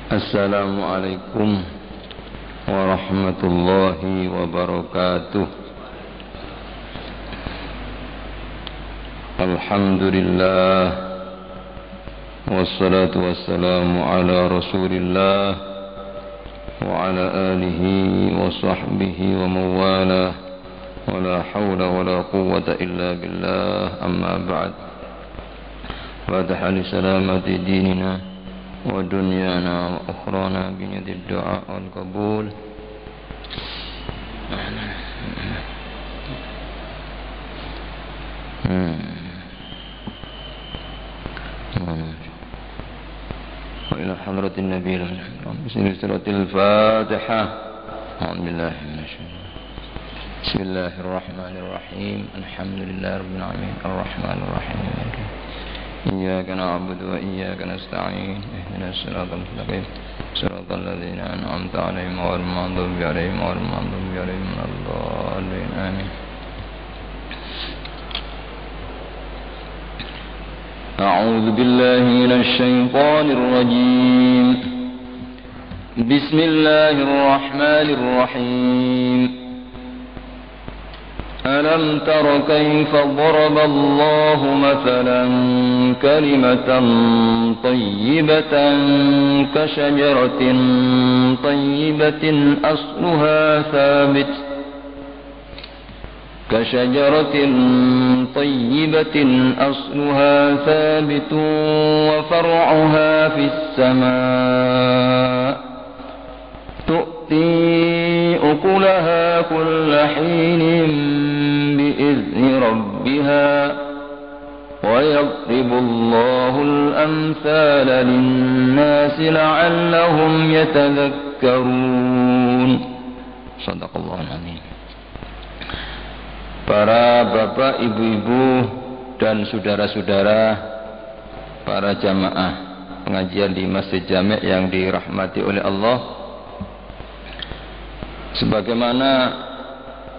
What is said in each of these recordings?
Assalamualaikum warahmatullahi wabarakatuh. Alhamdulillah, wassalatu wassalamu ala rasulillah wa ala alihi wa sahbihi wa mawala, wa la hawla wa la quwwata illa billah, amma ba'd. Fataha li salamati dinina wa dunyana wa ukhrana bi yadi du'a wal qabul. Wa ila hadratin nabiy bismillahil fatihah. Alhamdulillah bismillahirrahmanirrahim. Alhamdulillahi rabbil alamin arrahmanir rahim. إياك نعبد وإياك نستعين اهدنا الصراط المستقيم صراط الذين أنعمت عليهم غير المغضوب عليهم الضالين آمين. أعوذ بالله من الشيطان الرجيم. بسم الله الرحمن الرحيم. ألم تر كيف ضرب الله مثلا كلمة طيبة كشجرة طيبة أصلها ثابت وفرعها في السماء تؤتي أكلها كل حين بإذن ربها ويضرب الله الأمثال للناس لعلهم يتذكرون. Shadaqallahu al-azim. Para bapak, ibu-ibu dan saudara-saudara, para jamaah pengajian di Masjid Jami' yang dirahmati oleh Allah, sebagaimana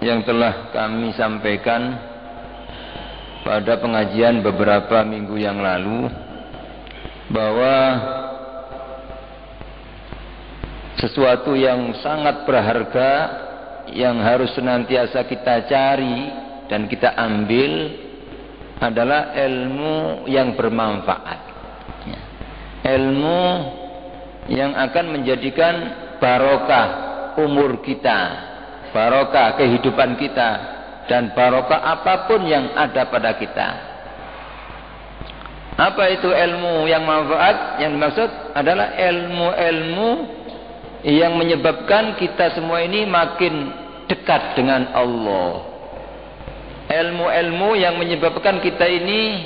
yang telah kami sampaikan pada pengajian beberapa minggu yang lalu, bahwa sesuatu yang sangat berharga yang harus senantiasa kita cari dan kita ambil adalah ilmu yang bermanfaat, ilmu yang akan menjadikan barokah umur kita, barokah kehidupan kita, dan barokah apapun yang ada pada kita. Apa itu ilmu yang manfaat? Yang dimaksud adalah ilmu-ilmu yang menyebabkan kita semua ini makin dekat dengan Allah. Ilmu-ilmu yang menyebabkan kita ini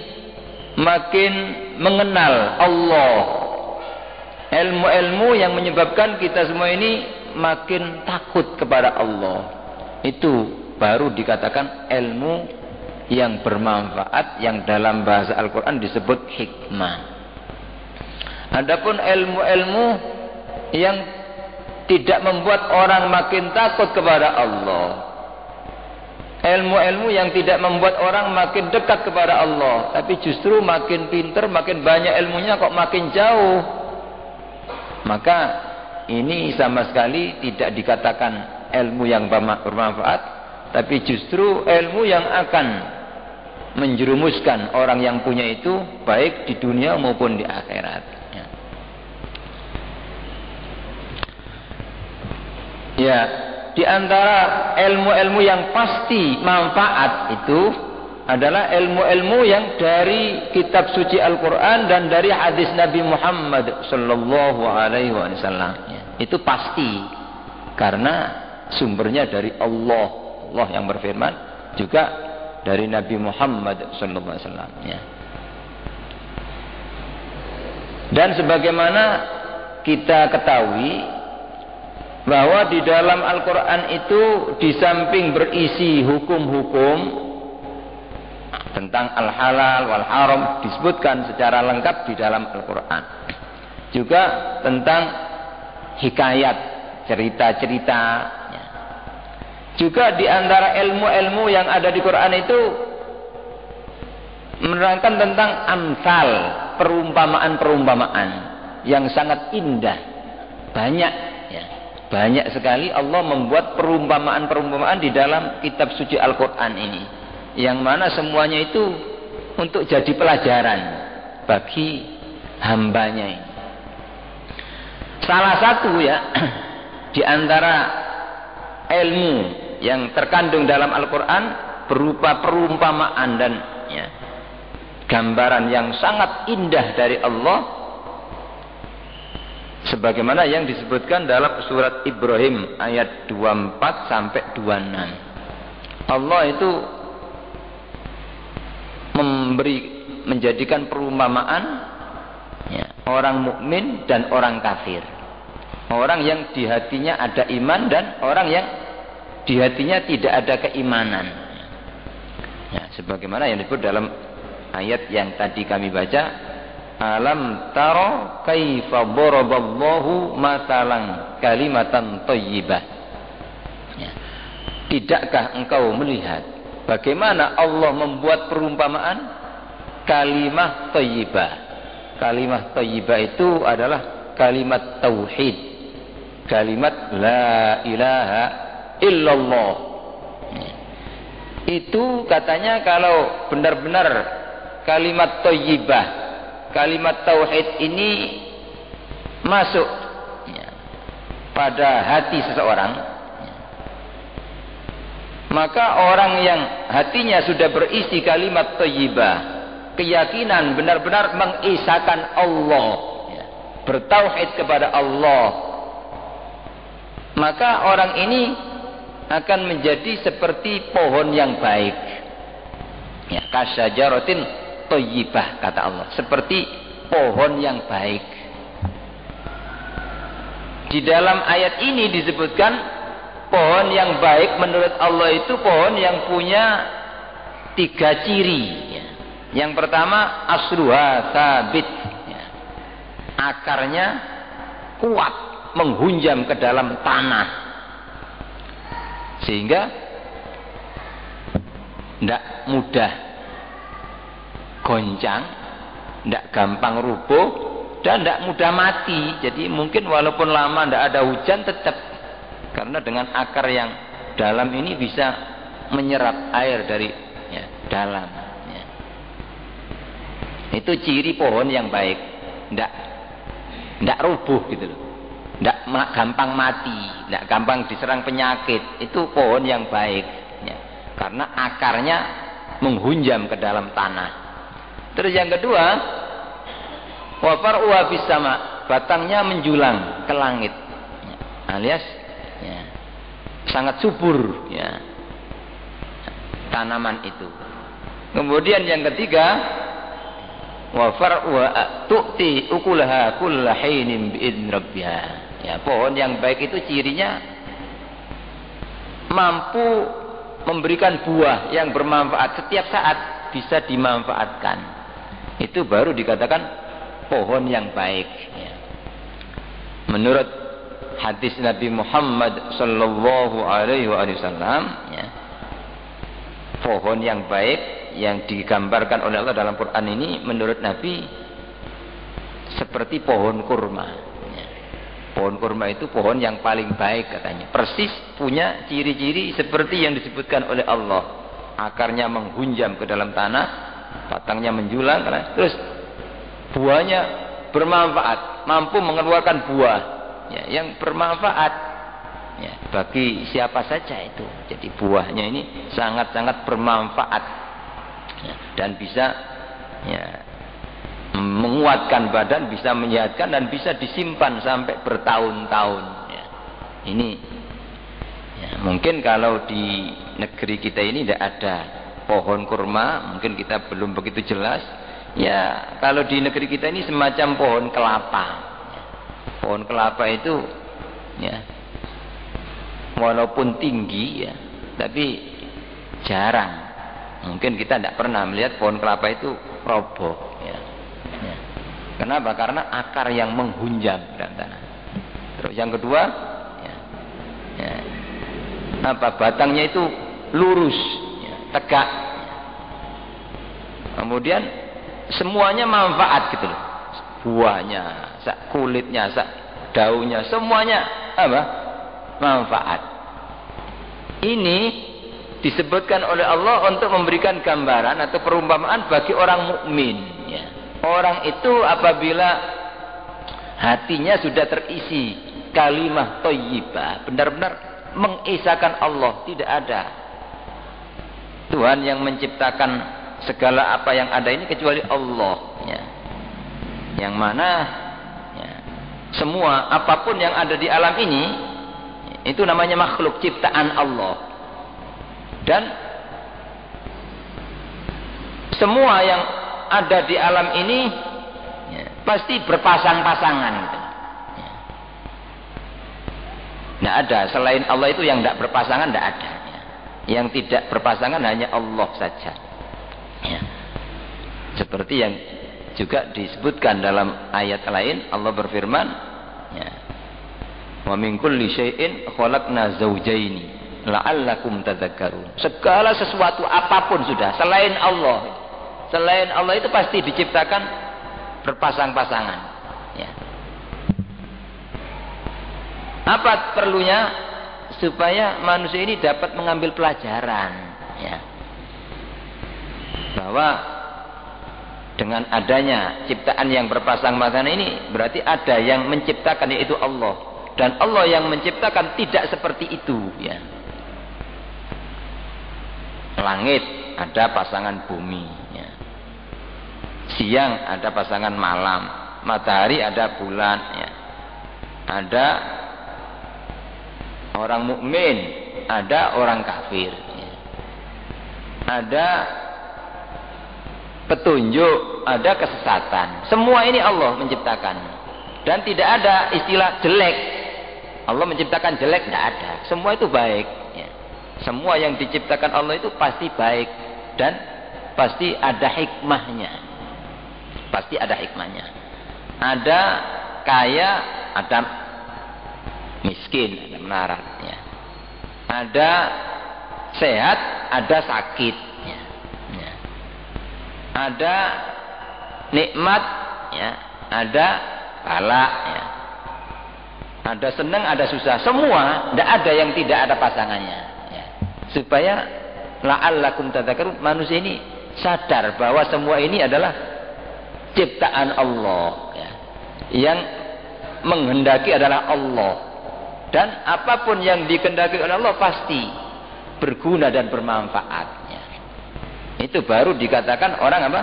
makin mengenal Allah. Ilmu-ilmu yang menyebabkan kita semua ini makin takut kepada Allah. Itu baru dikatakan ilmu yang bermanfaat, yang dalam bahasa Al-Quran disebut hikmah. Adapun ilmu-ilmu yang tidak membuat orang makin takut kepada Allah, ilmu-ilmu yang tidak membuat orang makin dekat kepada Allah, tapi justru makin pinter, makin banyak ilmunya kok makin jauh, maka ini sama sekali tidak dikatakan ilmu yang bermanfaat, tapi justru ilmu yang akan menjerumuskan orang yang punya itu baik di dunia maupun di akhirat. Ya, di antara ilmu-ilmu yang pasti manfaat itu adalah ilmu-ilmu yang dari kitab suci Al-Quran dan dari hadis Nabi Muhammad sallallahu alaihi wasallam. Itu pasti, karena sumbernya dari Allah, Allah yang berfirman, juga dari Nabi Muhammad sallallahu alaihi wasallam. Dan sebagaimana kita ketahui bahwa di dalam Al-Quran itu di samping berisi hukum-hukum tentang al-halal wal-haram disebutkan secara lengkap di dalam Al-Quran, juga tentang hikayat, cerita-cerita. Juga di antara ilmu-ilmu yang ada di Quran itu menerangkan tentang amsal, perumpamaan-perumpamaan yang sangat indah, banyak ya. Banyak sekali Allah membuat perumpamaan-perumpamaan di dalam kitab suci Al-Quran ini, yang mana semuanya itu untuk jadi pelajaran bagi hambanya ini. Salah satu ya di antara ilmu yang terkandung dalam Al-Quran berupa perumpamaan dan ya, gambaran yang sangat indah dari Allah, sebagaimana yang disebutkan dalam surat Ibrahim ayat 24 sampai 26. Allah itu menjadikan perumpamaan ya, orang mukmin dan orang kafir. Orang yang di hatinya ada iman dan orang yang di hatinya tidak ada keimanan. Ya, sebagaimana yang disebut dalam ayat yang tadi kami baca, alam taro kaifa daraballahu matalan kalimatan thayyibah. Ya. Tidakkah engkau melihat bagaimana Allah membuat perumpamaan kalimat thayyibah? Kalimat thayyibah itu adalah kalimat tauhid, kalimat la ilaha illallah. Ya. Itu katanya kalau benar-benar kalimat thayyibah, kalimat tauhid ini masuk ya, pada hati seseorang, ya, maka orang yang hatinya sudah berisi kalimat thayyibah, keyakinan benar-benar mengisahkan Allah, ya, bertauhid kepada Allah, maka orang ini akan menjadi seperti pohon yang baik, ya, kasyajaratin thayyibah kata Allah, seperti pohon yang baik. Di dalam ayat ini disebutkan pohon yang baik menurut Allah itu pohon yang punya 3 ciri ya. Yang pertama asluha sabit ya. Akarnya kuat menghunjam ke dalam tanah sehingga tidak mudah goncang, tidak gampang rubuh dan tidak mudah mati. Jadi mungkin walaupun lama tidak ada hujan tetap, karena dengan akar yang dalam ini bisa menyerap air dari ya, dalam ya. Itu ciri pohon yang baik, tidak rubuh gitu loh, tidak gampang mati, tidak gampang diserang penyakit. Itu pohon yang baik ya, karena akarnya menghunjam ke dalam tanah. Terus yang kedua, wa far'uha bis sama, batangnya menjulang ke langit, ya, alias ya, sangat subur ya, tanaman itu. Kemudian yang ketiga, wa far'uha tu'ti ukulaha kulla hinin bi'idzni rabbiha. Ya, pohon yang baik itu cirinya mampu memberikan buah yang bermanfaat setiap saat, bisa dimanfaatkan. Itu baru dikatakan pohon yang baik ya. Menurut hadis Nabi Muhammad sallallahu alaihi wasallam ya, pohon yang baik yang digambarkan oleh Allah dalam Quran ini menurut Nabi seperti pohon kurma ya. Pohon kurma itu pohon yang paling baik katanya, persis punya ciri-ciri seperti yang disebutkan oleh Allah. Akarnya menghunjam ke dalam tanah, batangnya menjulang, terus buahnya bermanfaat, mampu mengeluarkan buah ya, yang bermanfaat ya, bagi siapa saja itu. Jadi buahnya ini sangat-sangat bermanfaat ya, dan bisa ya, menguatkan badan, bisa menyehatkan dan bisa disimpan sampai bertahun-tahun ya. Ini ya, mungkin kalau di negeri kita ini tidak ada pohon kurma, mungkin kita belum begitu jelas ya. Kalau di negeri kita ini semacam pohon kelapa ya. Pohon kelapa itu ya, walaupun tinggi ya, tapi jarang, mungkin kita tidak pernah melihat pohon kelapa itu roboh ya. Ya. Kenapa? Karena akar yang menghunjam dalam tanah. Terus yang kedua ya, ya, apa, batangnya itu lurus ya, tegak. Kemudian semuanya manfaat gitu loh. Buahnya, kulitnya, daunnya, semuanya apa? Manfaat. Ini disebutkan oleh Allah untuk memberikan gambaran atau perumpamaan bagi orang mukmin. Ya. Orang itu apabila hatinya sudah terisi kalimah thayyibah, benar-benar mengisahkan Allah, tidak ada Tuhan yang menciptakan segala apa yang ada ini kecuali Allah. Ya. Yang mana ya, semua apapun yang ada di alam ini itu namanya makhluk ciptaan Allah. Dan semua yang ada di alam ini ya, pasti berpasang-pasangan gitu. Ya. Nggak ada selain Allah itu yang tidak berpasangan, tidak ada. Ya. Yang tidak berpasangan hanya Allah saja. Ya. Seperti yang juga disebutkan dalam ayat lain, Allah berfirman, ya, wa min kulli syai'in khalaqna zawjaini la'allakum tadhakkarun. Segala sesuatu apapun sudah selain Allah itu pasti diciptakan berpasang-pasangan. Ya. Apa perlunya? Supaya manusia ini dapat mengambil pelajaran, ya, bahwa dengan adanya ciptaan yang berpasang-pasangan ini berarti ada yang menciptakan, yaitu Allah. Dan Allah yang menciptakan tidak seperti itu, ya. Langit ada pasangan bumi, ya. Siang ada pasangan malam, matahari ada bulan, ya. Ada orang mukmin, ada orang kafir, ya. Ada petunjuk, ada kesesatan. Semua ini Allah menciptakan. Dan tidak ada istilah jelek. Allah menciptakan jelek, tidak ada. Semua itu baik. Ya. Semua yang diciptakan Allah itu pasti baik. Dan pasti ada hikmahnya. Pasti ada hikmahnya. Ada kaya, ada miskin, ada melarat. Ya. Ada sehat, ada sakit. Ya. Ya. Ada nikmat, ya, ada bala, ya. Ada senang, ada susah. Semua, tidak ada yang tidak ada pasangannya, ya. Supaya la'allakum tadhakkarun, manusia ini sadar bahwa semua ini adalah ciptaan Allah, ya. Yang menghendaki adalah Allah. Dan apapun yang dikehendaki oleh Allah pasti berguna dan bermanfaat, ya. Itu baru dikatakan orang apa?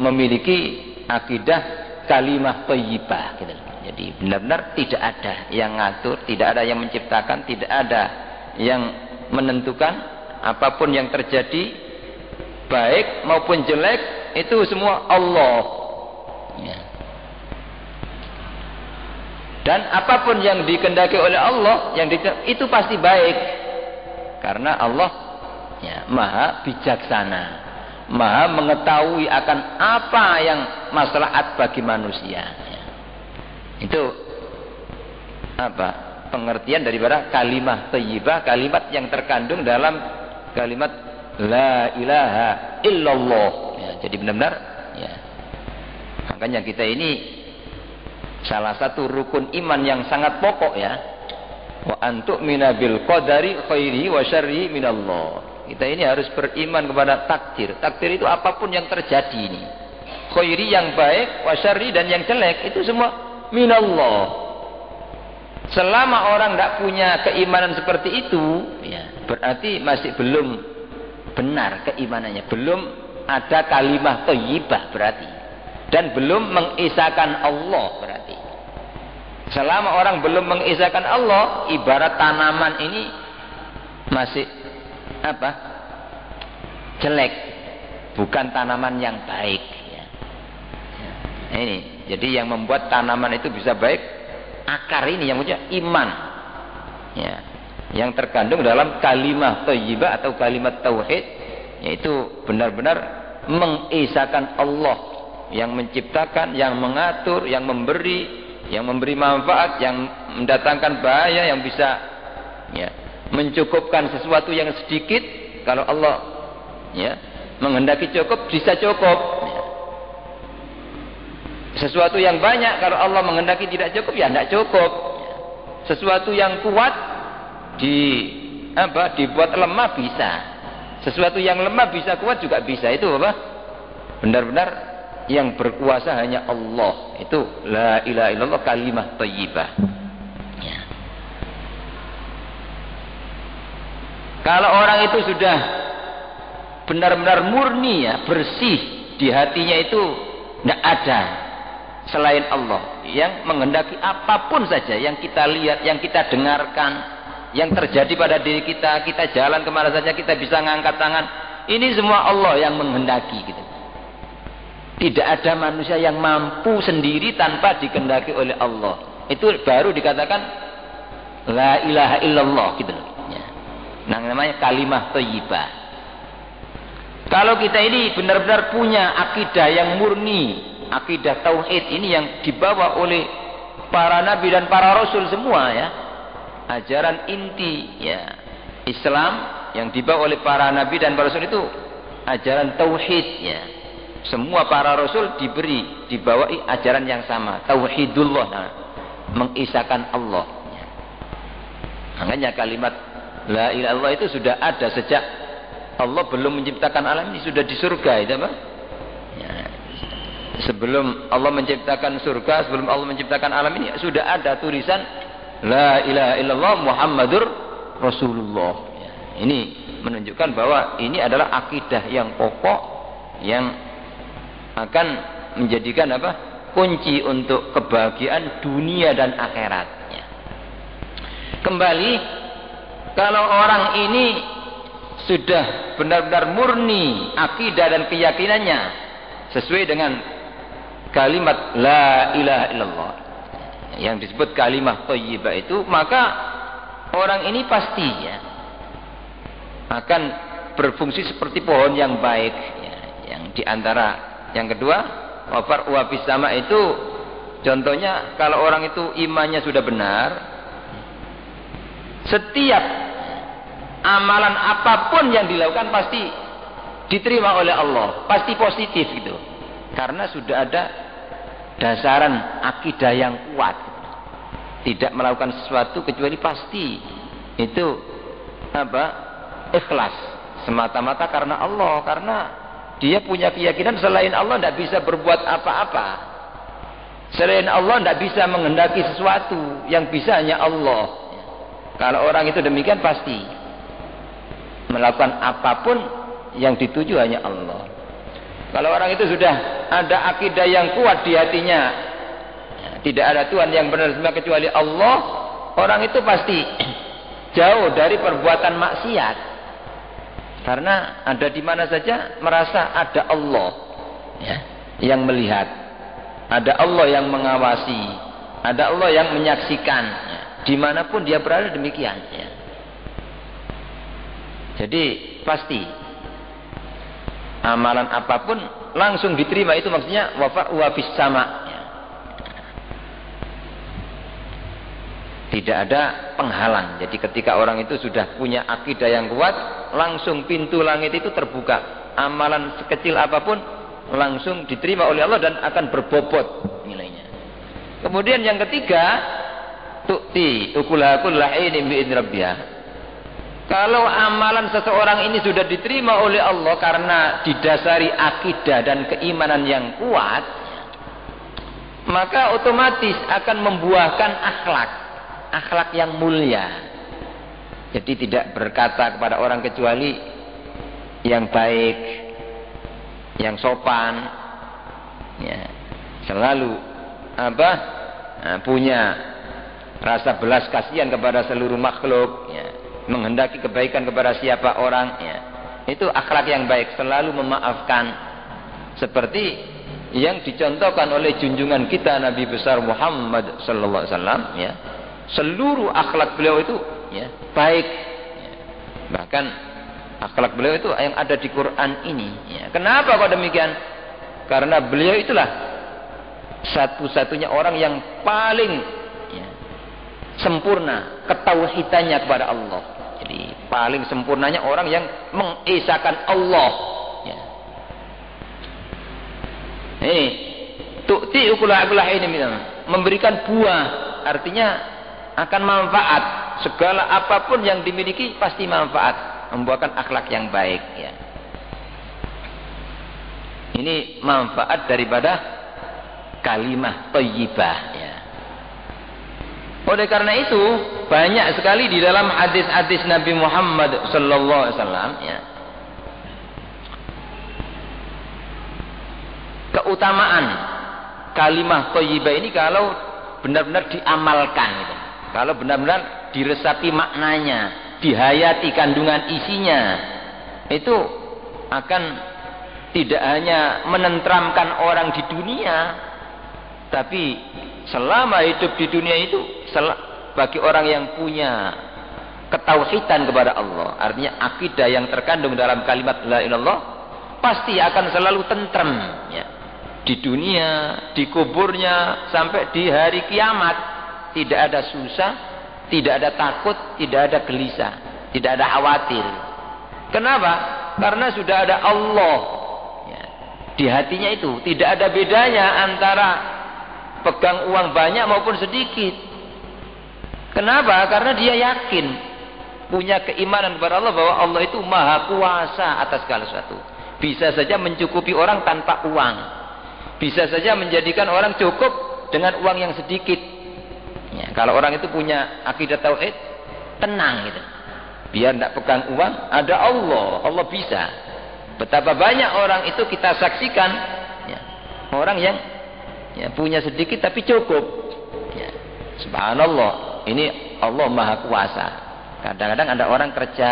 Memiliki akidah kalimah thayyibah, gitu. Jadi benar-benar tidak ada yang ngatur, tidak ada yang menciptakan, tidak ada yang menentukan. Apapun yang terjadi, baik maupun jelek, itu semua Allah, ya. Dan apapun yang dikehendaki oleh Allah, itu pasti baik, karena Allah, ya, maha bijaksana, maha mengetahui akan apa yang maslahat bagi manusia, ya. Itu apa? Pengertian daripada kalimah thayyibah, kalimat yang terkandung dalam kalimat la ilaha illallah, ya. Jadi benar-benar, ya. Makanya kita ini salah satu rukun iman yang sangat pokok, ya. Wa antu'mina bil qadari khairihi wa syarrihi minallah. Kita ini harus beriman kepada takdir. Takdir itu apapun yang terjadi ini. Khairi yang baik, wa syarri dan yang jelek, itu semua minallah. Selama orang tidak punya keimanan seperti itu, ya, berarti masih belum benar keimanannya. Belum ada kalimah thayyibah berarti. Dan belum mengisahkan Allah berarti. Selama orang belum mengisahkan Allah, ibarat tanaman ini masih apa? Jelek, bukan tanaman yang baik, ya. Ini jadi yang membuat tanaman itu bisa baik, akar ini yang punya iman, ya, yang terkandung dalam kalimah thayyibah atau kalimat tauhid, yaitu benar-benar mengisahkan Allah yang menciptakan, yang mengatur, yang memberi manfaat, yang mendatangkan bahaya, yang bisa, ya, mencukupkan sesuatu yang sedikit. Kalau Allah, ya, menghendaki cukup, bisa cukup, ya. Sesuatu yang banyak kalau Allah menghendaki tidak cukup ya tidak cukup. Sesuatu yang kuat dibuat lemah bisa. Sesuatu yang lemah bisa kuat juga bisa. Itu apa? Benar-benar yang berkuasa hanya Allah. Itu la ilaha illallah, kalimah thayyibah. Ya. Kalau orang itu sudah benar-benar murni ya, bersih di hatinya, itu tidak ada selain Allah yang menghendaki apapun saja yang kita lihat, yang kita dengarkan, yang terjadi pada diri kita. Kita jalan kemana saja kita bisa ngangkat tangan, ini semua Allah yang menghendaki gitu. Tidak ada manusia yang mampu sendiri tanpa dikehendaki oleh Allah. Itu baru dikatakan la ilaha illallah gitu loh ya. Nah, namanya kalimah thayyibah. Kalau kita ini benar-benar punya akidah yang murni, akidah tauhid ini yang dibawa oleh para nabi dan para rasul semua ya, ajaran inti ya Islam yang dibawa oleh para nabi dan para rasul itu ajaran tauhid ya. Semua para rasul dibawahi ajaran yang sama, tauhidullah, nah, mengisahkan Allah ya. Makanya kalimat la ilaha illallah itu sudah ada sejak Allah belum menciptakan alam ini, sudah di surga itu apa ya. Sebelum Allah menciptakan surga, sebelum Allah menciptakan alam ini, sudah ada tulisan la ilaha illallah Muhammadur Rasulullah ya. Ini menunjukkan bahwa ini adalah akidah yang pokok yang akan menjadikan apa? Kunci untuk kebahagiaan dunia dan akhirat ya. Kembali, kalau orang ini sudah benar-benar murni akidah dan keyakinannya sesuai dengan kalimat la ilaha illallah yang disebut kalimah thayyibah itu, maka orang ini pasti ya akan berfungsi seperti pohon yang baik ya. Yang diantara yang kedua, wafar wafis sama itu contohnya, kalau orang itu imannya sudah benar, setiap amalan apapun yang dilakukan pasti diterima oleh Allah, pasti positif gitu, karena sudah ada dasaran akidah yang kuat, tidak melakukan sesuatu kecuali pasti itu apa? Ikhlas semata-mata karena Allah, karena dia punya keyakinan selain Allah tidak bisa berbuat apa-apa, selain Allah tidak bisa menghendaki sesuatu, yang bisa hanya Allah. Kalau orang itu demikian pasti melakukan apapun yang dituju hanya Allah. Kalau orang itu sudah ada akidah yang kuat di hatinya, tidak ada Tuhan yang benar semua kecuali Allah, orang itu pasti jauh dari perbuatan maksiat, karena ada di mana saja merasa ada Allah ya, yang melihat, ada Allah yang mengawasi, ada Allah yang menyaksikan ya, dimanapun dia berada demikian ya. Jadi pasti amalan apapun langsung diterima, itu maksudnya wafis sama ya. Tidak ada penghalang. Jadi ketika orang itu sudah punya akidah yang kuat, langsung pintu langit itu terbuka, amalan sekecil apapun langsung diterima oleh Allah dan akan berbobot nilainya. Kemudian yang ketiga, tu'ti ukulaha kulla ainin bi'idzni rabbiha. Kalau amalan seseorang ini sudah diterima oleh Allah karena didasari akidah dan keimanan yang kuat, maka otomatis akan membuahkan akhlak yang mulia. Jadi tidak berkata kepada orang kecuali yang baik, yang sopan ya. Selalu punya rasa belas kasihan kepada seluruh makhluk ya. Menghendaki kebaikan kepada siapa orang ya. Itu akhlak yang baik, selalu memaafkan, seperti yang dicontohkan oleh junjungan kita Nabi besar Muhammad sallallahu alaihi wasallam ya. Seluruh akhlak beliau itu ya baik ya. Bahkan akhlak beliau itu yang ada di Quran ini ya. Kenapa kok demikian? Karena beliau itulah satu-satunya orang yang paling ya, sempurna ketauhidannya kepada Allah. Jadi paling sempurnanya orang yang mengesahkan Allah ya. Ini tu'ti ukulaha ini memberikan buah, artinya akan manfaat. Segala apapun yang dimiliki pasti manfaat, membuahkan akhlak yang baik ya. Ini manfaat daripada kalimah thayyibah ya. Oleh karena itu banyak sekali di dalam hadis-hadis Nabi Muhammad sallallahu alaihi wasallam ya, keutamaan kalimah thayyibah ini kalau benar-benar diamalkan gitu. Kalau benar-benar diresapi maknanya, dihayati kandungan isinya, itu akan tidak hanya menenteramkan orang di dunia, tapi selama hidup di dunia itu bagi orang yang punya ketauhidan kepada Allah, artinya akidah yang terkandung dalam kalimat la ilallah, pasti akan selalu tentrem ya. Di dunia, di kuburnya, sampai di hari kiamat tidak ada susah, tidak ada takut, tidak ada gelisah, tidak ada khawatir. Kenapa? Karena sudah ada Allah ya. Di hatinya itu tidak ada bedanya antara pegang uang banyak maupun sedikit. Kenapa? Karena dia yakin, punya keimanan kepada Allah bahwa Allah itu maha kuasa atas segala sesuatu. Bisa saja mencukupi orang tanpa uang, bisa saja menjadikan orang cukup dengan uang yang sedikit ya. Kalau orang itu punya akidah tauhid, tenang gitu, biar tidak pegang uang, ada Allah, Allah bisa. Betapa banyak orang itu kita saksikan ya, orang yang ya, punya sedikit tapi cukup ya. Subhanallah, ini Allah maha kuasa. Kadang-kadang ada orang kerja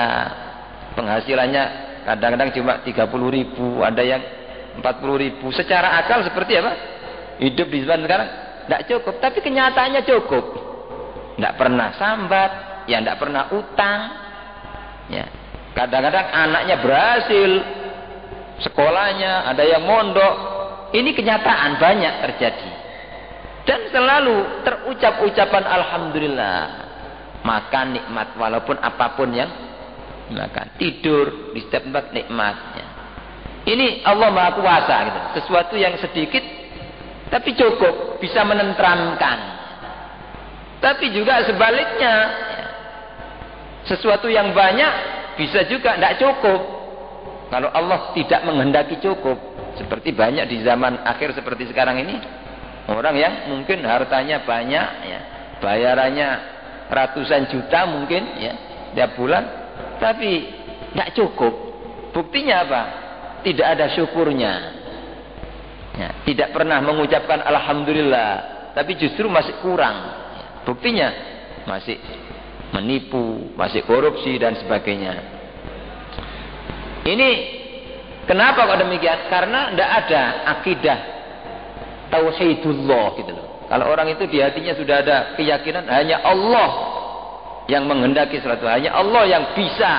penghasilannya kadang-kadang cuma 30.000, ada yang 40.000. Secara akal seperti apa? Hidup di zaman sekarang tidak cukup, tapi kenyataannya cukup. Tidak pernah sambat, ya tidak pernah utang. Ya. Kadang-kadang anaknya berhasil sekolahnya, ada yang mondok. Ini kenyataan banyak terjadi. Dan selalu terucap ucapan alhamdulillah. Makan nikmat walaupun apapun yang makan, tidur di setiap tempat nikmatnya. Ini Allah Maha Kuasa gitu. Sesuatu yang sedikit tapi cukup, bisa menenteramkan. Tapi juga sebaliknya, sesuatu yang banyak bisa juga tidak cukup. Kalau Allah tidak menghendaki cukup, seperti banyak di zaman akhir seperti sekarang ini, orang yang mungkin hartanya banyak, ya, bayarannya ratusan juta mungkin, ya, tiap bulan, tapi tidak cukup. Buktinya apa? Tidak ada syukurnya, ya, tidak pernah mengucapkan alhamdulillah, tapi justru masih kurang, ya. Buktinya masih menipu, masih korupsi dan sebagainya. Ini kenapa kok demikian? Karena tidak ada akidah tauhidullah gitu loh. Kalau orang itu di hatinya sudah ada keyakinan hanya Allah yang menghendaki sesuatu, hanya Allah yang bisa,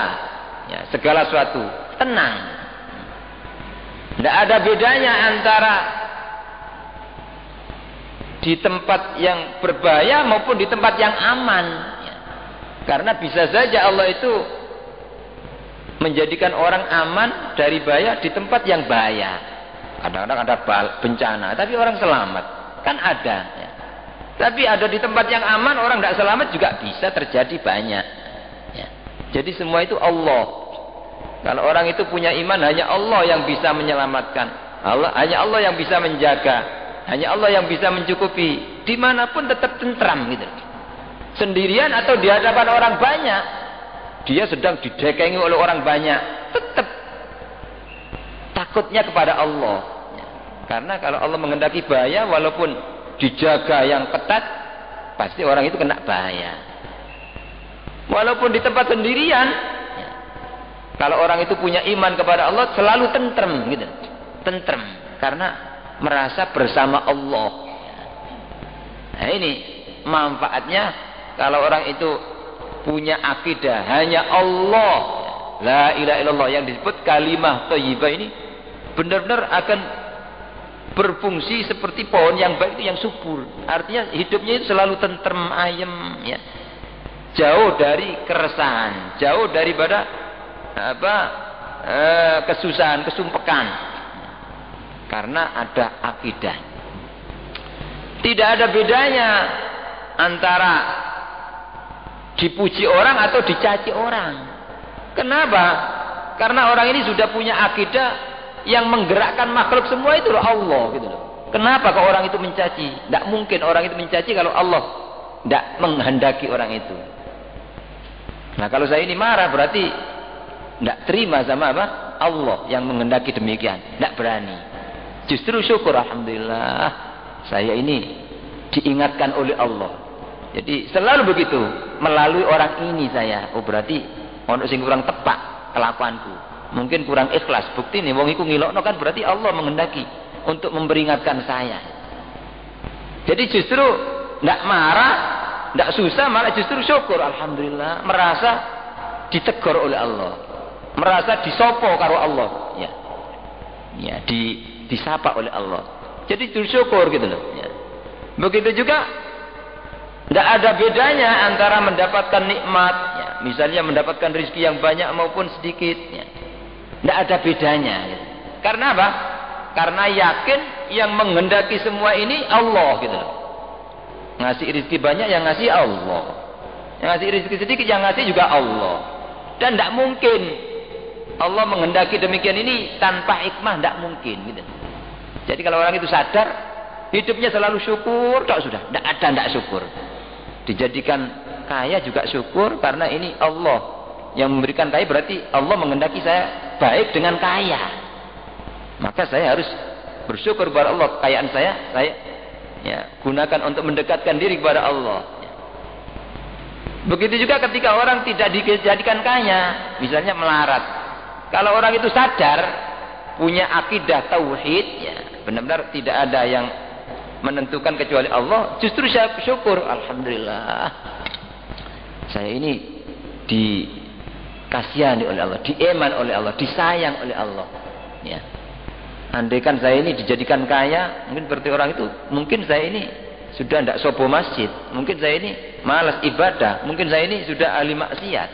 ya, segala sesuatu, tenang. Tidak ada bedanya antara di tempat yang berbahaya maupun di tempat yang aman. Karena bisa saja Allah itu menjadikan orang aman dari bahaya di tempat yang bahaya. Kadang-kadang ada bencana, tapi orang selamat. Kan ada. Ya. Tapi ada di tempat yang aman, orang tidak selamat juga bisa terjadi banyak. Ya. Jadi semua itu Allah. Kalau orang itu punya iman, hanya Allah yang bisa menyelamatkan. Hanya Allah yang bisa menjaga. Hanya Allah yang bisa mencukupi. Dimanapun tetap tentram gitu. Sendirian atau di hadapan orang banyak, dia sedang didekengi oleh orang banyak, tetap takutnya kepada Allah. Karena kalau Allah menghendaki bahaya, walaupun dijaga yang ketat, pasti orang itu kena bahaya. Walaupun di tempat sendirian, kalau orang itu punya iman kepada Allah, selalu tentrem gitu. Tentrem karena merasa bersama Allah. Nah, ini manfaatnya kalau orang itu punya akidah hanya Allah, la ilaha illallah, yang disebut kalimah thayyibah ini benar-benar akan berfungsi seperti pohon yang baik itu yang subur. Artinya hidupnya itu selalu tentrem, ayem, ya. Jauh dari keresahan, jauh daripada kesusahan, kesumpekan. Karena ada akidah. Tidak ada bedanya antara dipuji orang atau dicaci orang. Kenapa? Karena orang ini sudah punya akidah yang menggerakkan makhluk semua itu loh, Allah gitu loh. Kenapa kok orang itu mencaci? Tidak mungkin orang itu mencaci kalau Allah tidak menghendaki orang itu. Nah kalau saya ini marah berarti tidak terima sama apa? Allah yang menghendaki demikian. Tidak berani. Justru syukur, alhamdulillah saya ini diingatkan oleh Allah. Jadi selalu begitu, melalui orang ini saya. Oh berarti ono sing kurang tepat kelakuanku. Mungkin kurang ikhlas. Bukti nih wong iku ngilokno kan berarti Allah menghendaki untuk memperingatkan saya. Jadi justru tidak marah, tidak susah, malah justru syukur, alhamdulillah, merasa ditegur oleh Allah, merasa disopo karo Allah, ya, disapa oleh Allah. Jadi syukur gitu loh. Ya. Begitu juga tidak ada bedanya antara mendapatkan nikmat, ya, misalnya mendapatkan rezeki yang banyak maupun sedikit, ya. Tidak ada bedanya. Ya. Karena apa? Karena yakin yang menghendaki semua ini Allah gitu loh. Ngasih rezeki banyak yang ngasih Allah. Yang ngasih rezeki sedikit yang ngasih juga Allah. Dan tidak mungkin Allah menghendaki demikian ini tanpa hikmah, tidak mungkin gitu. Jadi kalau orang itu sadar hidupnya selalu syukur, tak sudah, tidak ada tidak syukur. Dijadikan kaya juga syukur karena ini Allah yang memberikan kaya, berarti Allah menghendaki saya baik dengan kaya. Maka saya harus bersyukur kepada Allah, kekayaan saya ya, gunakan untuk mendekatkan diri kepada Allah. Ya. Begitu juga ketika orang tidak dijadikan kaya, misalnya melarat. Kalau orang itu sadar, punya akidah tauhid, ya, benar-benar tidak ada yang menentukan kecuali Allah, justru saya syukur, alhamdulillah. Saya ini dikasihani oleh Allah, dieman oleh Allah, disayang oleh Allah. Ya. Andaikan saya ini dijadikan kaya, mungkin seperti orang itu, mungkin saya ini sudah tidak sobo masjid, mungkin saya ini malas ibadah, mungkin saya ini sudah ahli maksiat.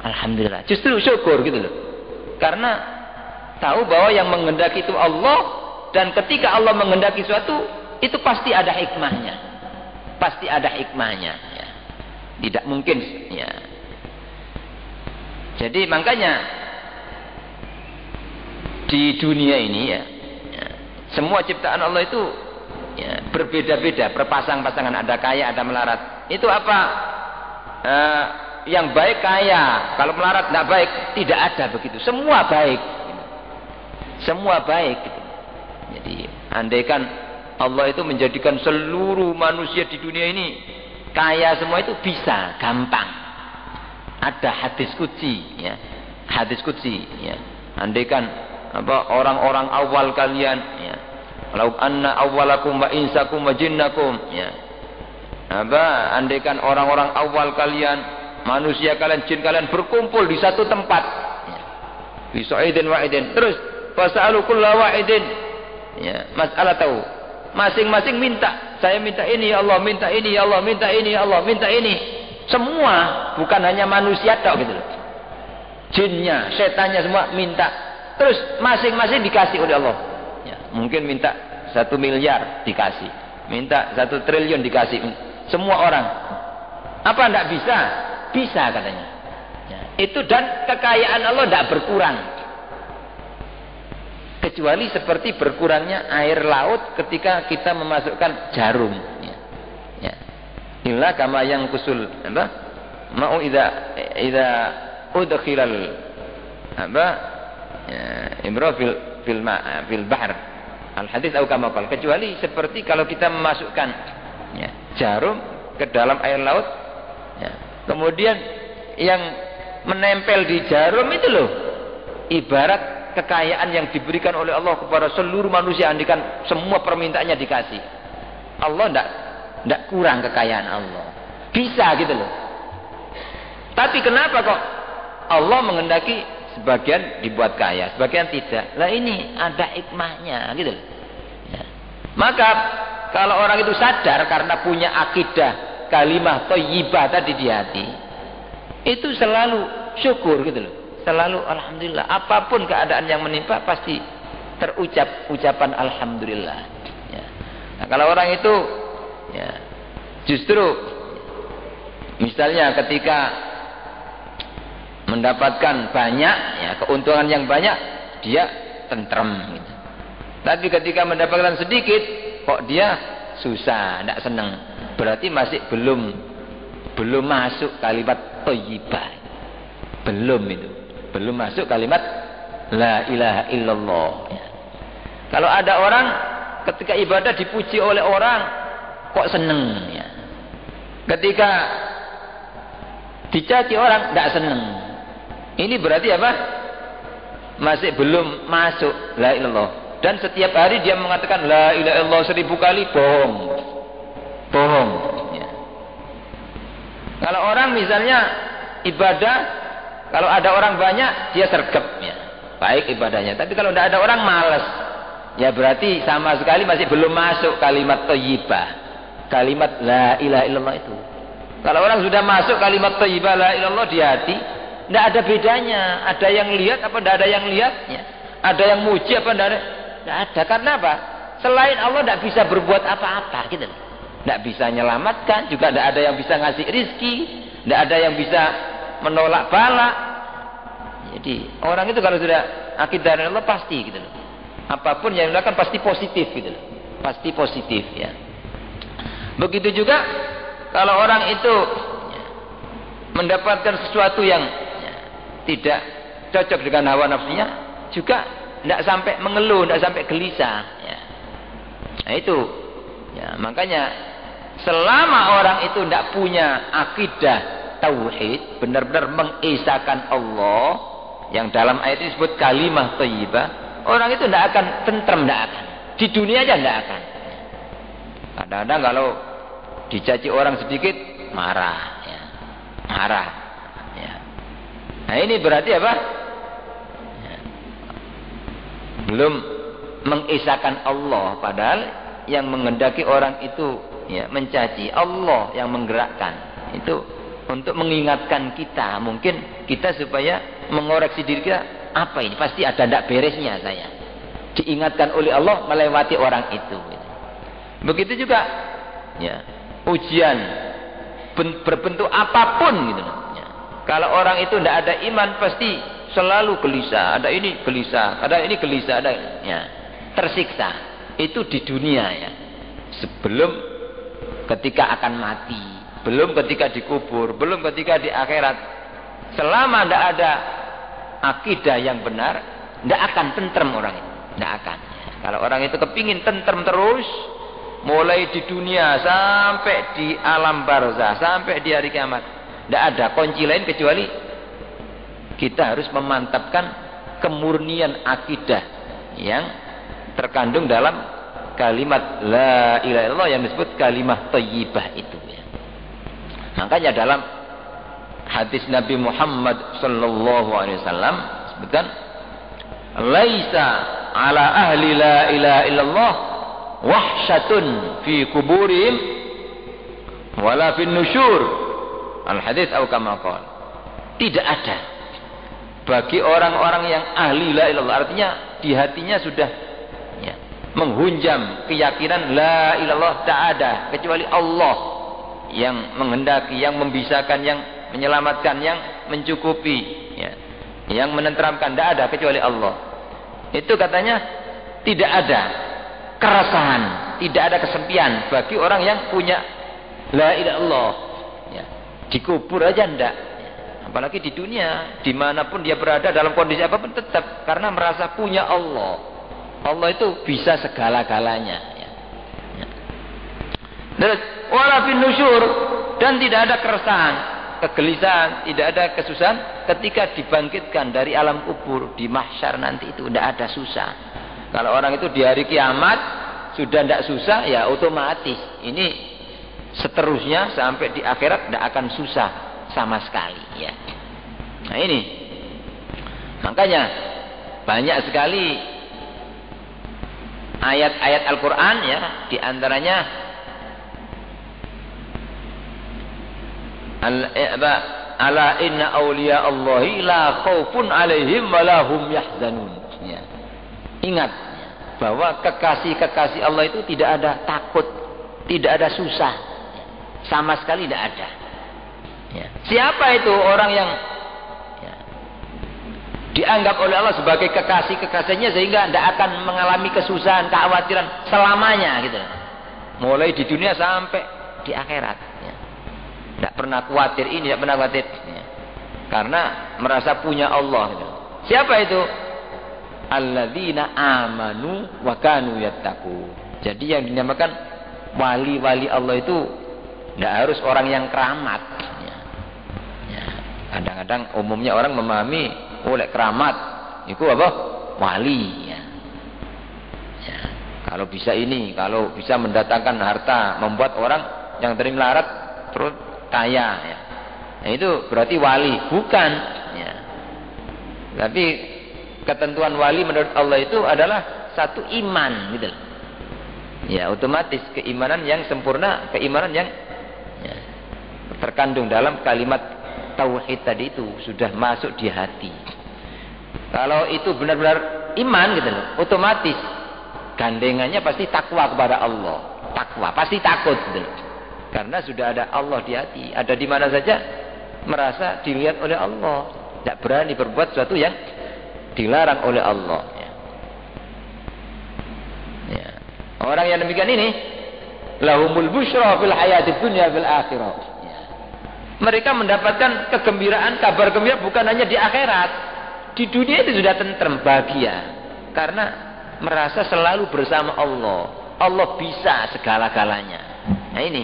Alhamdulillah, justru syukur gitu loh. Karena tahu bahwa yang menghendaki itu Allah, dan ketika Allah menghendaki suatu, itu pasti ada hikmahnya. Pasti ada hikmahnya. Ya. Tidak mungkin. Ya. Jadi makanya di dunia ini ya, semua ciptaan Allah itu ya, berbeda-beda, berpasang-pasangan, ada kaya, ada melarat. Itu apa? Yang baik kaya, kalau melarat tidak baik, tidak ada begitu. Semua baik, semua baik. Jadi andaikan Allah itu menjadikan seluruh manusia di dunia ini kaya semua, itu bisa, gampang. Ada hadis qudsi, ya, hadis qudsi, ya. Andaikan apa orang-orang awal kalian, ya, law anna awwalakum wa insakum wa jinnakum, ya, apa andaikan orang-orang awal kalian, manusia kalian, jin kalian berkumpul di satu tempat, ya, fi sa'idin wa'idin, terus fasalu kullu wa'idin, ya, masalah tahu, masing-masing minta, saya minta ini ya Allah, minta ini ya Allah, minta ini ya Allah, minta ini, semua, bukan hanya manusia tok gitu loh, jinnya, setannya semua minta. Terus masing-masing dikasih oleh Allah. Ya, mungkin minta 1 miliar dikasih, minta 1 triliun dikasih. Semua orang. Apa tidak bisa? Bisa katanya. Ya, itu dan kekayaan Allah tidak berkurang. Kecuali seperti berkurangnya air laut ketika kita memasukkan jarum. Ya. Ya. Illa kama yang kusul. Apa? Mau ida udkhilal apa? Imro fil bahr al hadis atau kamakal, kecuali seperti kalau kita memasukkan, ya, jarum ke dalam air laut, ya, kemudian yang menempel di jarum itu loh ibarat kekayaan yang diberikan oleh Allah kepada seluruh manusia, andikan semua permintaannya dikasih. Allah tidak kurang kekayaan Allah, bisa gitu loh. Tapi kenapa kok Allah menghendaki sebagian dibuat kaya, sebagian tidak? Lah ini ada hikmahnya gitu loh. Ya. Maka kalau orang itu sadar karena punya akidah kalimah thayyibah tadi di hati, itu selalu syukur gitu loh. Selalu alhamdulillah, apapun keadaan yang menimpa pasti terucap ucapan alhamdulillah. Ya. Nah, kalau orang itu ya, justru misalnya ketika mendapatkan banyak ya, keuntungan yang banyak, dia tentrem gitu. Tapi ketika mendapatkan sedikit kok dia susah, tidak senang, berarti masih belum masuk kalimat thayyibah. Belum masuk kalimat la ilaha illallah ya. Kalau ada orang ketika ibadah dipuji oleh orang kok seneng ya. Ketika dicaci orang tidak seneng. Ini berarti apa? Masih belum masuk la ilallah. Dan setiap hari dia mengatakan la ilaha illallah 1000 kali, bohong ya. Kalau orang misalnya ibadah, kalau ada orang banyak dia sergap ya, baik ibadahnya. Tapi kalau tidak ada orang malas, ya berarti sama sekali masih belum masuk kalimat thayyibah, kalimat la ilaha illallah itu. Kalau orang sudah masuk kalimat thayyibah la ilaha illallah di hati, tidak ada bedanya. Ada yang lihat apa tidak ada yang lihatnya? Ada yang muji apa tidak ada? Tidak ada. Karena apa? Selain Allah tidak bisa berbuat apa-apa gitu. Tidak bisa menyelamatkan, juga tidak ada yang bisa ngasih rizki, tidak ada yang bisa menolak bala. Jadi orang itu kalau sudah akidah Allah pasti gitu loh. Apapun yang dilakukan pasti positif gitu loh. Pasti positif ya. Begitu juga kalau orang itu mendapatkan sesuatu yang tidak cocok dengan hawa nafsunya, juga tidak sampai mengeluh, tidak sampai gelisah ya. Nah itu ya, makanya selama orang itu tidak punya akidah tauhid, benar-benar mengesahkan Allah yang dalam ayat ini disebut kalimah thayyibah, orang itu tidak akan tentrem, tidak akan di dunia aja tidak akan. Kadang-kadang kalau dicaci orang sedikit marah ya. Marah ya. Nah ini berarti apa ya. Belum mengesahkan Allah, padahal yang menghendaki orang itu ya, mencaci Allah yang menggerakkan itu untuk mengingatkan kita, mungkin kita supaya mengoreksi diri kita, apa ini pasti ada tidak beresnya saya, diingatkan oleh Allah melewati orang itu gitu. Begitu juga ya, ujian berbentuk apapun gitu ya. Kalau orang itu tidak ada iman pasti selalu gelisah, ada ini gelisah, ada ini gelisah, ada ya, tersiksa. Itu di dunia ya, sebelum ketika akan mati, belum ketika dikubur, belum ketika di akhirat. Selama tidak ada akidah yang benar, tidak akan tentrem orang itu, tidak akan. Kalau orang itu kepingin tentrem terus, mulai di dunia sampai di alam barzah, sampai di hari kiamat, tidak ada kunci lain kecuali kita harus memantapkan kemurnian akidah yang terkandung dalam kalimat la ilaha illallah yang disebut kalimah thayyibah itu ya. Makanya dalam hadis Nabi Muhammad sallallahu alaihi wasallam disebutkan laisa ala ahli la ilaha illallah wahsyatun fi kuburihim wala fin nusyur al hadits atau kama qala. Tidak ada bagi orang-orang yang ahli la ilallah, artinya di hatinya sudah ya, menghunjam keyakinan la ilallah, tak ada kecuali Allah yang menghendaki, yang membisahkan, yang menyelamatkan, yang mencukupi ya, yang menenteramkan, tidak ada kecuali Allah. Itu katanya tidak ada keresahan, tidak ada kesepian bagi orang yang punya la ilaha illallah ya. Dikubur aja ndak, apalagi di dunia, dimanapun dia berada dalam kondisi apapun tetap karena merasa punya Allah. Allah itu bisa segala-galanya ya. Wala fin nusyur, dan tidak ada keresahan, kegelisahan, tidak ada kesusahan ketika dibangkitkan dari alam kubur di mahsyar nanti, itu tidak ada susah. Kalau orang itu di hari kiamat sudah tidak susah ya otomatis ini seterusnya sampai di akhirat tidak akan susah sama sekali ya. Nah ini makanya banyak sekali ayat-ayat Al-Quran ya, diantaranya ala inna awliya Allahi la khaufun alaihim wa lahum yahzanun ya. Ingat bahwa kekasih-kekasih Allah itu tidak ada takut, tidak ada susah, sama sekali tidak ada. Ya. Siapa itu orang yang dianggap oleh Allah sebagai kekasih-kekasihnya sehingga tidak akan mengalami kesusahan, kekhawatiran selamanya gitu. Mulai di dunia sampai di akhirat. Tidak pernah khawatir ini, tidak pernah khawatir. Karena merasa punya Allah gitu. Siapa itu? Alladzina amanu wa kanu yattaqun. Jadi yang dinamakan wali-wali Allah itu tidak harus orang yang keramat. Kadang-kadang umumnya orang memahami oleh keramat itu apa? Wali. Kalau bisa ini, kalau bisa mendatangkan harta, membuat orang yang sering melarat terus kaya. Itu berarti wali, bukan. Tapi ketentuan wali menurut Allah itu adalah satu iman gitu. Ya, otomatis keimanan yang sempurna, keimanan yang terkandung dalam kalimat tauhid tadi itu sudah masuk di hati. Kalau itu benar-benar iman gitu loh, otomatis gandengannya pasti takwa kepada Allah. Takwa, pasti takut gitu loh. Karena sudah ada Allah di hati, ada di mana saja merasa dilihat oleh Allah. Tidak berani berbuat sesuatu yang dilarang oleh Allah. Ya. Orang yang demikian ini lahumul busyra fil hayatid dunya fil akhirah. Ya. Mereka mendapatkan kegembiraan, kabar gembira bukan hanya di akhirat. Di dunia itu sudah tentrem, bahagia. Karena merasa selalu bersama Allah. Allah bisa segala-galanya. Nah ini.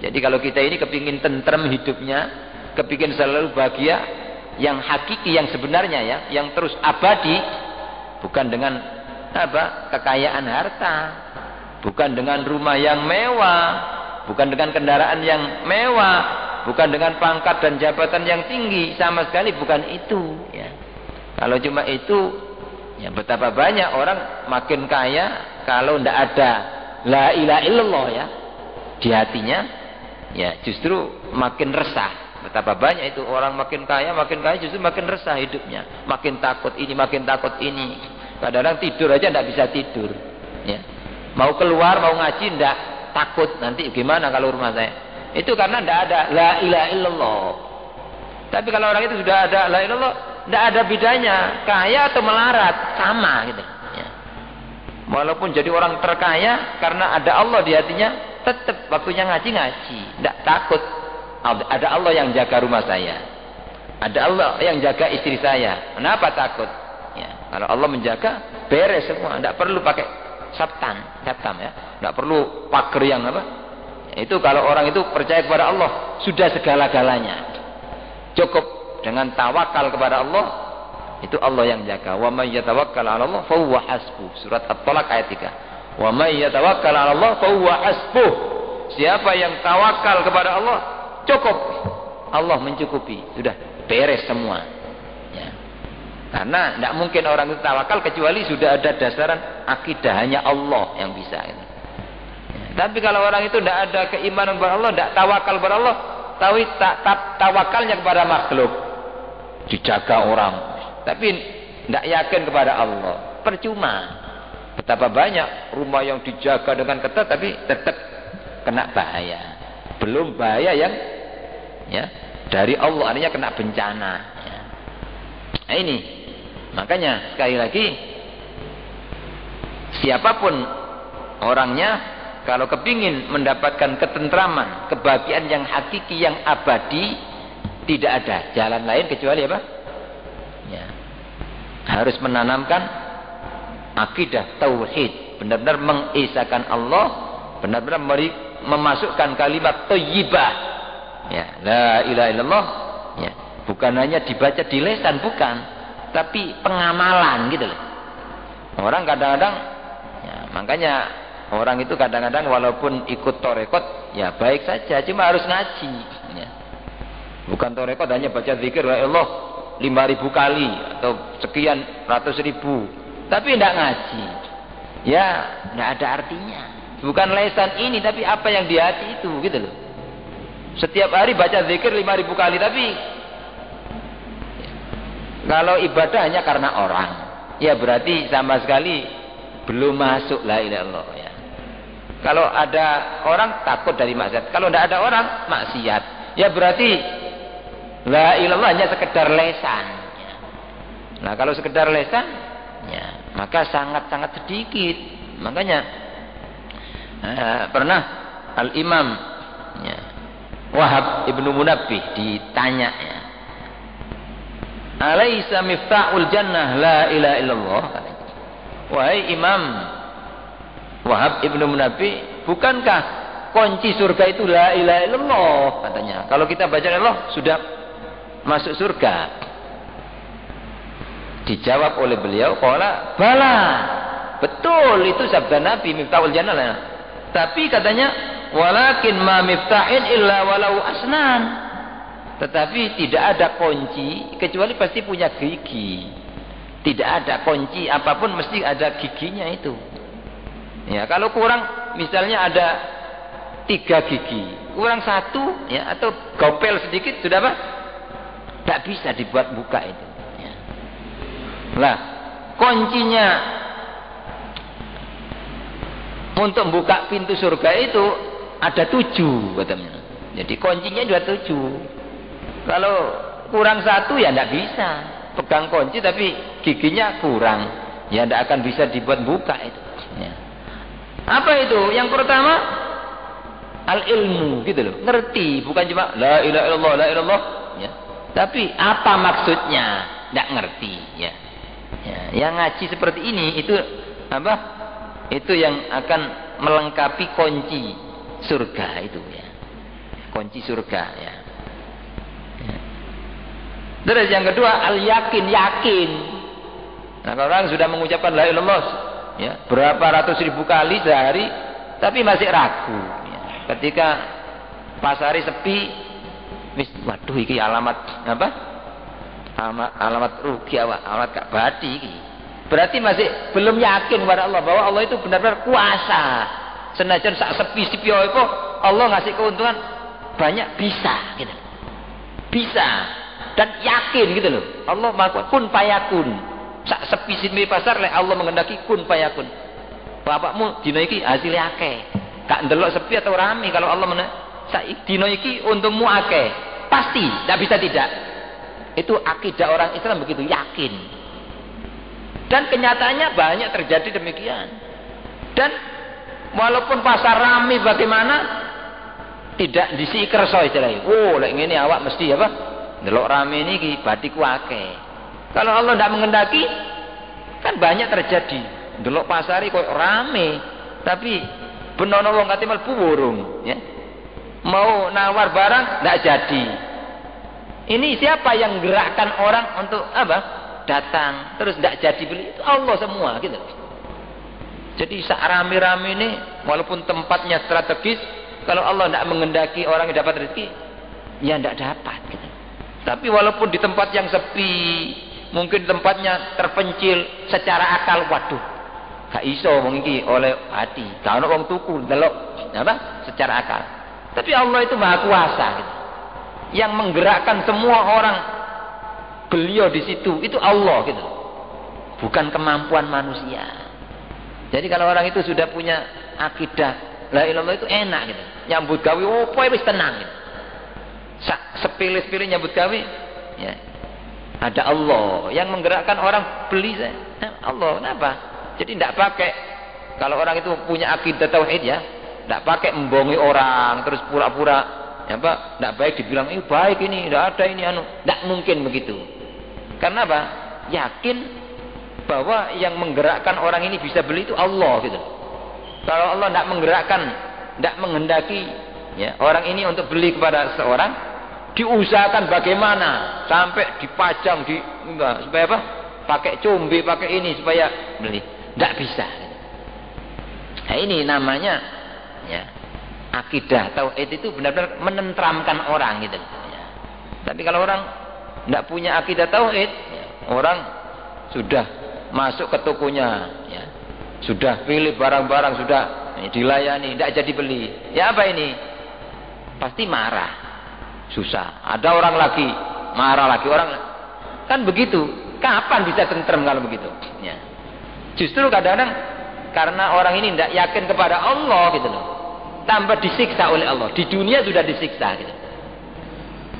Jadi kalau kita ini kepingin tentrem hidupnya, kepingin selalu bahagia, yang hakiki, yang sebenarnya ya, yang terus abadi, bukan dengan apa? Kekayaan harta, bukan dengan rumah yang mewah, bukan dengan kendaraan yang mewah, bukan dengan pangkat dan jabatan yang tinggi, sama sekali bukan itu. Ya. Kalau cuma itu, ya betapa banyak orang makin kaya kalau tidak ada la ilaha illallah ya di hatinya, ya justru makin resah. Betapa banyak itu orang makin kaya justru makin resah hidupnya, makin takut ini, makin takut ini. Kadang-kadang tidur aja tidak bisa tidur. Ya. Mau keluar, mau ngaji tidak, takut nanti gimana kalau rumah saya. Itu karena tidak ada la ilaha illallah. Tapi kalau orang itu sudah ada la ilaha illallah, tidak ada bedanya kaya atau melarat, sama gitu. Ya. Walaupun jadi orang terkaya karena ada Allah di hatinya, tetap waktunya ngaji, tidak takut. Ada Allah yang jaga rumah saya, ada Allah yang jaga istri saya. Kenapa takut? Ya, kalau Allah menjaga, beres semua. Tidak perlu pakai saptam ya. Tidak perlu pagar yang apa? Itu kalau orang itu percaya kepada Allah, sudah segala-galanya. Cukup dengan tawakal kepada Allah, itu Allah yang jaga. Wa may yatawakkal 'ala Allah fa huwa hasbuh. Surat At-Talaq ayat 3. Wa may yatawakkal 'ala Allah fa huwa hasbuh. Siapa yang tawakal kepada Allah, cukup, Allah mencukupi, sudah beres semua. Ya. Karena tidak mungkin orang itu tawakal kecuali sudah ada dasaran akidah hanya Allah yang bisa. Ya. Tapi kalau orang itu tidak ada keimanan kepada Allah, tidak tawakal kepada Allah, tawakalnya kepada makhluk, dijaga orang, tapi tidak yakin kepada Allah, percuma. Betapa banyak rumah yang dijaga dengan ketat tapi tetap kena bahaya. Belum bahaya yang ya dari Allah, artinya kena bencana. Ya. Nah ini makanya sekali lagi, siapapun orangnya, kalau kepingin mendapatkan ketentraman, kebahagiaan yang hakiki, yang abadi, tidak ada jalan lain kecuali apa? Ya. Harus menanamkan akidah tauhid, benar-benar mengesahkan Allah, benar-benar memasukkan kalimat thayyibah. Ya, la ilaha illallah. Ya, bukan hanya dibaca di lisan, bukan, tapi pengamalan gitu loh. Orang kadang-kadang ya, makanya orang itu kadang-kadang walaupun ikut torekot ya baik saja, cuma harus ngaji. Ya. Bukan torekot hanya baca zikir ya Allah 5.000 kali atau sekian ratus ribu, tapi tidak ngaji. Ya, tidak ada artinya. Bukan lesan ini, tapi apa yang di hati itu, gitu loh. Setiap hari baca zikir 5.000 kali, tapi kalau ibadah hanya karena orang, ya berarti sama sekali belum masuk la ilaha illallah ya. Kalau ada orang takut dari maksiat, kalau tidak ada orang maksiat, ya berarti la ilaha illallah hanya sekedar lesan ya. Nah kalau sekedar lesan ya, maka sangat-sangat sedikit. Makanya pernah Al-Imam ya, Wahab Ibnu Munabbih ditanya ya, Alaisa miftahul jannah la ilaha illallah. Wahai Imam Wahab Ibnu Munabbih, bukankah kunci surga itu la ilaha illallah katanya. Kalau kita baca Allah sudah masuk surga. Dijawab oleh beliau, qala bala. Betul, itu sabda Nabi miftahul jannah. Tapi katanya walakin ma miftahin illa walau asnan. Tetapi tidak ada kunci kecuali pasti punya gigi. Tidak ada kunci apapun mesti ada giginya itu. Ya, kalau kurang misalnya ada 3 gigi, kurang 1 ya atau gopel sedikit sudah apa? Tidak bisa dibuat buka itu. Ya. Lah, kuncinya untuk buka pintu surga itu ada 7 katanya. Jadi kuncinya juga 7. Kalau kurang 1 ya tidak bisa pegang kunci tapi giginya kurang, ya tidak akan bisa dibuat buka itu. Ya. Apa itu? Yang pertama al ilmu gitu loh, ngerti, bukan cuma la ilaha illallah la ilallah ya. Tapi apa maksudnya tidak ngerti ya. Ya. Yang ngaji seperti ini itu apa? Itu yang akan melengkapi kunci surga itu ya. Kunci surga ya. Terus yang kedua al yakin, yakin. Nah kalau orang sudah mengucapkan la ilaha illallah ya, berapa ratus ribu kali sehari tapi masih ragu ya. Ketika pasari sepi, waduh iki alamat apa? Alamat rugi awak, alamat gak badi iki. Berarti masih belum yakin kepada Allah bahwa Allah itu benar-benar kuasa. Senajan sak sepi-sepi itu Allah ngasih keuntungan banyak, bisa gitu. Bisa. Dan yakin gitu loh. Allah maha kun payakun. Sak sepi-sepi pasar lek Allah mengendaki kun payakun. Bapakmu dina iki hasilnya akeh. Gak ndelok sepi atau rame kalau Allah sak dina iki untungmu akeh. Pasti, tidak bisa tidak. Itu akidah orang Islam begitu, yakin. Dan kenyataannya banyak terjadi demikian. Dan walaupun pasar rame bagaimana, tidak disi kerso istilahnya. Oh, lek ngene awak mesti apa? Delok rame niki batiku akeh. Kalau Allah tidak mengendaki, kan banyak terjadi. Delok pasari kok rame, tapi benono wong kate mlebu wurung, ya. Mau nawar barang tidak jadi. Ini siapa yang gerakkan orang untuk apa? Datang, terus tidak jadi beli? Itu Allah semua gitu. Jadi sak rame-rame ini walaupun tempatnya strategis, kalau Allah tidak mengendaki orang yang dapat rezeki, ya tidak dapat gitu. Tapi walaupun di tempat yang sepi, mungkin tempatnya terpencil secara akal, waduh, gak iso wong iki oleh hati, gak ono wong tuku, delok apa? Secara akal. Tapi Allah itu maha kuasa gitu. Yang menggerakkan semua orang beliau di situ, itu Allah gitu. Bukan kemampuan manusia. Jadi kalau orang itu sudah punya akidah la ilallah itu enak gitu. Nyambut gawe opo wis tenang gitu. Sepilih-pilih nyambut gawe ya. Ada Allah yang menggerakkan orang beli Allah. Kenapa? Jadi tidak pakai, kalau orang itu punya akidah tauhid ya, tidak pakai membongi orang terus pura-pura ya apa? Tidak baik dibilang ini baik, ini tidak ada ini anu. Tidak mungkin begitu. Karena apa? Yakin bahwa yang menggerakkan orang ini bisa beli itu Allah gitu. Kalau Allah tidak menggerakkan, tidak menghendaki ya orang ini untuk beli kepada seorang, diusahakan bagaimana sampai dipajang supaya apa? Pakai combe, pakai ini supaya beli. Tidak bisa. Nah ini namanya ya akidah tauhid itu benar-benar menenteramkan orang gitu. Ya. Tapi kalau orang tidak punya akidah tauhid, ya, orang sudah masuk ke tokonya, ya, sudah pilih barang-barang, sudah dilayani, tidak jadi beli. Ya apa ini? Pasti marah. Susah. Ada orang lagi marah lagi, orang kan begitu. Kapan bisa tentrem kalau begitu? Ya. Justru kadang-kadang karena orang ini tidak yakin kepada Allah gitu loh. Tambah disiksa oleh Allah. Di dunia sudah disiksa gitu.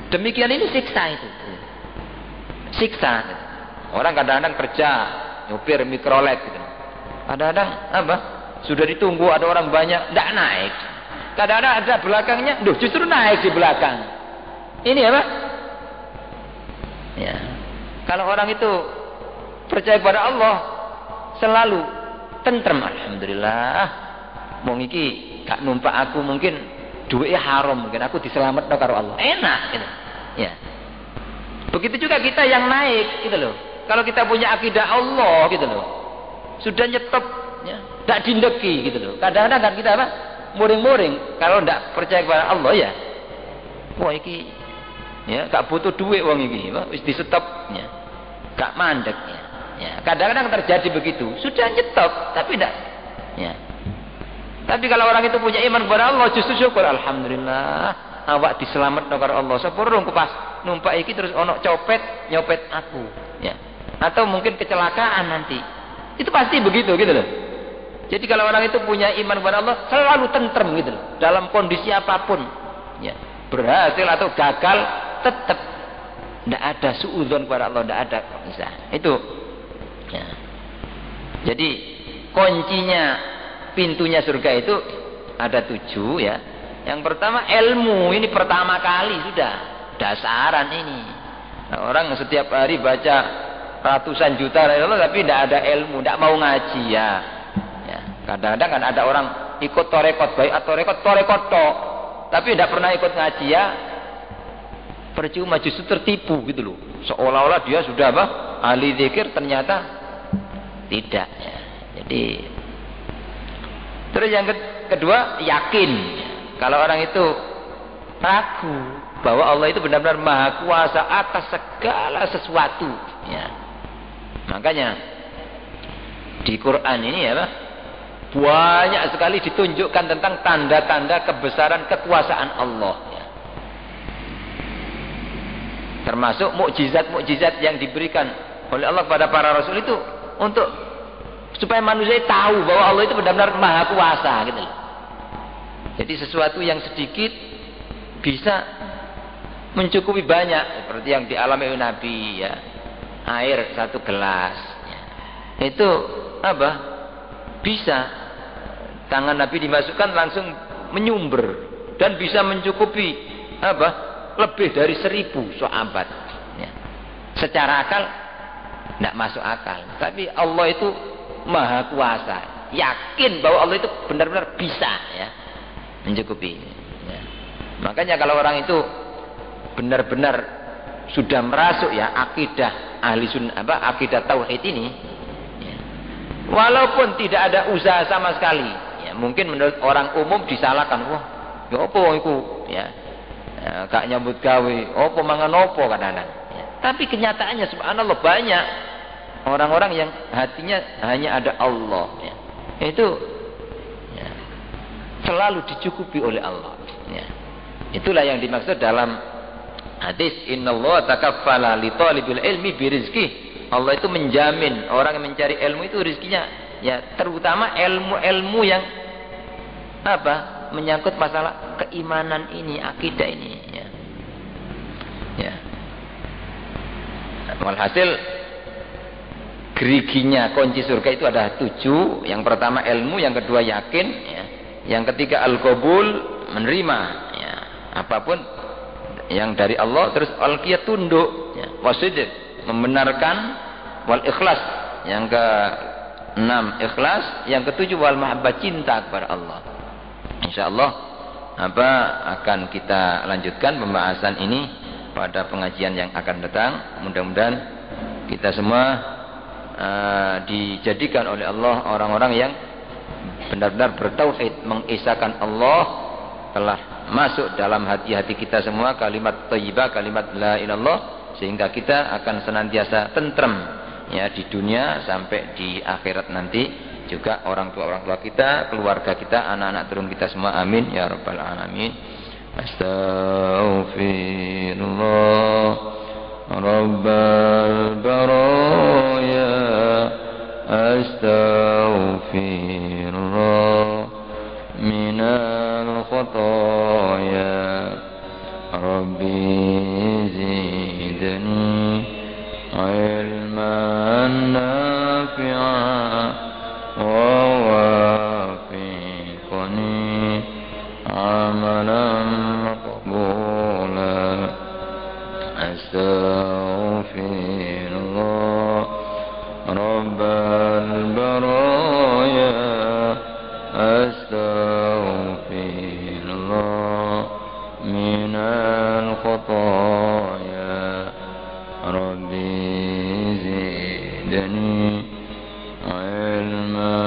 Demikian ini siksa itu. Siksa. Gitu. Orang kadang-kadang kerja nyupir mikrolet gitu. Kadang-kadang apa? Sudah ditunggu ada orang banyak tidak naik. Kadang-kadang ada belakangnya, justru naik di belakang. Ini apa? Ya. Kalau orang itu percaya kepada Allah, selalu tentrem. Alhamdulillah. Mau iki gak numpak aku mungkin duitnya haram, mungkin aku diselamatkan karo Allah. Enak gitu. Ya. Begitu juga kita yang naik gitu loh. Kalau kita punya akidah Allah gitu loh. Sudah nyetop ya, tidak dindeki gitu loh. Kadang-kadang kan kita apa? Muring-muring. Kalau tidak percaya kepada Allah ya. Wah iki ya gak butuh duit wong iki, wis disetop ya. Gak mandek ya. Ya, kadang-kadang terjadi begitu. Sudah nyetop tapi tidak ya. Tapi kalau orang itu punya iman kepada Allah justru syukur alhamdulillah awak diselamatkan karo Allah. Sepurung ku pas numpak iki terus ono copet nyopet aku ya. Atau mungkin kecelakaan nanti. Itu pasti begitu gitu loh. Jadi kalau orang itu punya iman kepada Allah selalu tentrem gitu loh. Dalam kondisi apapun ya. Berhasil atau gagal tetap tidak ada suudzon kepada Allah, tidak ada bisa. Itu ya. Jadi kuncinya pintunya surga itu ada 7 ya. Yang pertama ilmu, ini pertama kali sudah dasaran ini. Nah, orang setiap hari baca ratusan juta tapi tidak ada ilmu, tidak mau ngaji ya. Ya. Kadang-kadang kan ada orang ikut torekot baik atau torekot tok, tapi tidak pernah ikut ngaji ya. Percuma, justru tertipu gitu loh. Seolah-olah dia sudah apa? Ahli zikir, ternyata tidak ya. Jadi terus yang kedua yakin. Kalau orang itu ragu bahwa Allah itu benar-benar maha kuasa atas segala sesuatu ya. Makanya di Quran ini ya banyak sekali ditunjukkan tentang tanda-tanda kebesaran kekuasaan Allah ya. Termasuk mukjizat-mukjizat yang diberikan oleh Allah kepada para rasul itu untuk supaya manusia tahu bahwa Allah itu benar-benar maha kuasa gitu loh. Jadi sesuatu yang sedikit bisa mencukupi banyak seperti yang dialami oleh Nabi ya. Air 1 gelas ya. Itu apa? Bisa tangan Nabi dimasukkan langsung menyumber dan bisa mencukupi apa? Lebih dari 1000 sahabat ya. Secara akal tidak masuk akal, tapi Allah itu maha kuasa, yakin bahwa Allah itu benar-benar bisa ya mencukupi ya. Makanya kalau orang itu benar-benar sudah merasuk ya akidah ahli sunnah akidah tauhid ini ya. Walaupun tidak ada usaha sama sekali ya, mungkin menurut orang umum disalahkan, wah ya apa iku ya, gak nyambut gawe apa mangan apa kadang-kadang ya. Tapi kenyataannya subhanallah banyak orang-orang yang hatinya hanya ada Allah ya. Itu ya, selalu dicukupi oleh Allah ya. Itulah yang dimaksud dalam hadis innallaha takaffala li talibil ilmi birizqi. Allah itu menjamin orang yang mencari ilmu itu rezekinya ya, terutama ilmu-ilmu yang apa? Menyangkut masalah keimanan ini, akidah ini ya. Ya. Walhasil geriginya kunci surga itu ada 7. Yang pertama ilmu, yang kedua yakin ya. Yang ketiga al-qabul, menerima ya. Apapun yang dari Allah, terus al-qiyat tunduk ya. Wasidq, membenarkan, wal ikhlas, yang ke-6 ikhlas, yang ke-7 wal mahabbah, cinta kepada Allah. Insyaallah akan kita lanjutkan pembahasan ini pada pengajian yang akan datang. Mudah-mudahan kita semua dijadikan oleh Allah orang-orang yang benar-benar bertauhid, mengesahkan Allah, telah masuk dalam hati-hati kita semua kalimat thayyibah, kalimat la ilallah, sehingga kita akan senantiasa tentrem ya di dunia sampai di akhirat nanti. Juga orang tua kita, keluarga kita, anak-anak turun kita semua, amin ya rabbal alamin. Astaghfirullah rabbal baraya astaghfirullah ربي زدني علما نافعا ووافقني عملا مقبولا أستغفر الله رب البرايا أستغفر الله من الخطايا ربي زدني علما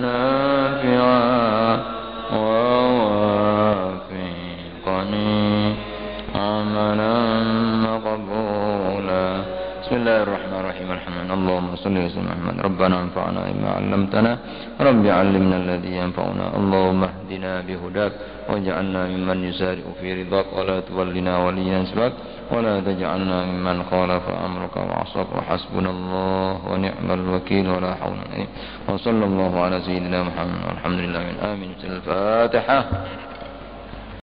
نافعا ووافقني عملا مقبولا بسم الله الرحمن الرحيم الحمد لله اللهم صل وسلم على محمد ربنا انفعنا بما علمتنا رب علمنا الذي ينفعنا اللهم اهدنا بهداك واجعلنا ممن يسارع في رضاك ولا تولنا وليا سواك ولا تجعلنا ممن خالف امرك وعصاك وحسبنا الله ونعم الوكيل ولا حول ولا قوه وصلى الله على سيدنا محمد والحمد لله من امين الفاتحه.